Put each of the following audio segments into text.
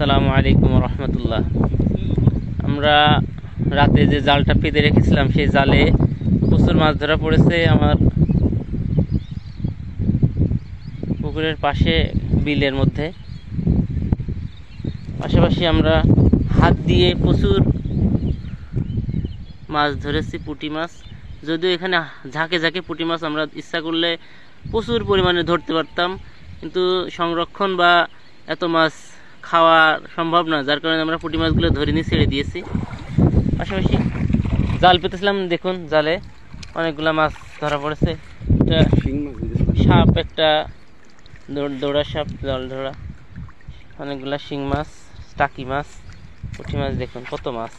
আসসালামু আলাইকুম রহমতুল্লাহ। আমরা রাতে যে জালটা পেতে রেখেছিলাম সেই জালে প্রচুর মাছ ধরা পড়েছে। আমার পুকুরের পাশে বিলের মধ্যে পাশাপাশি আমরা হাত দিয়ে প্রচুর মাছ ধরেছি, পুঁটি মাছ। যদিও এখানে ঝাঁকে ঝাঁকে পুঁটি মাছ আমরা ইচ্ছা করলে প্রচুর পরিমাণে ধরতে পারতাম, কিন্তু সংরক্ষণ বা এত মাছ খাওয়া সম্ভব না, যার কারণে আমরা পুঁটি মাছগুলো ধরে নিয়ে ছেড়ে দিয়েছি। পাশাপাশি জাল পেতেছিলাম, দেখুন জালে অনেকগুলো মাছ ধরা পড়েছে। একটা সাপ, একটা দৌড়া সাপ, জল ধরা, অনেকগুলা শিং মাছ, টাকি মাছ, পুঁটি মাছ, দেখুন কত মাছ,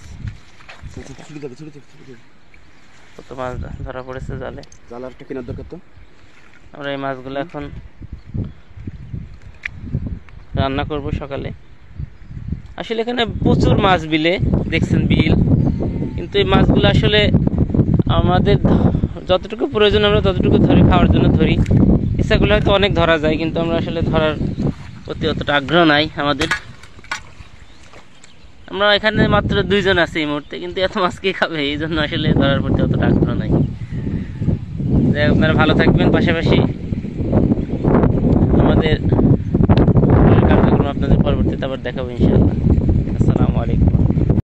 কত মাছ ধরা পড়েছে জালে। আমরা এই মাছগুলো এখন রান্না করব সকালে। আসলে এখানে প্রচুর মাছ বিলে, দেখছেন বিল, কিন্তু এই মাছগুলো আসলে আমাদের যতটুকু প্রয়োজন আমরা ততটুকু ধরে খাওয়ার জন্য ধরি। ইচ্ছাগুলো হয়তো অনেক ধরা যায়, কিন্তু আমরা আসলে ধরার প্রতি অতটা আগ্রহ নাই আমাদের। আমরা এখানে মাত্র 2 জন আছি এই মুহূর্তে, কিন্তু এত মাছ কে খাবে, এই জন্য আসলে ধরার প্রতি অতটা আগ্রহ নাই। আপনারা ভালো থাকবেন, পাশাপাশি আমাদের কার্যক্রম আপনাদের পরবর্তীতে আবার দেখাবো ইনশাআল্লাহ।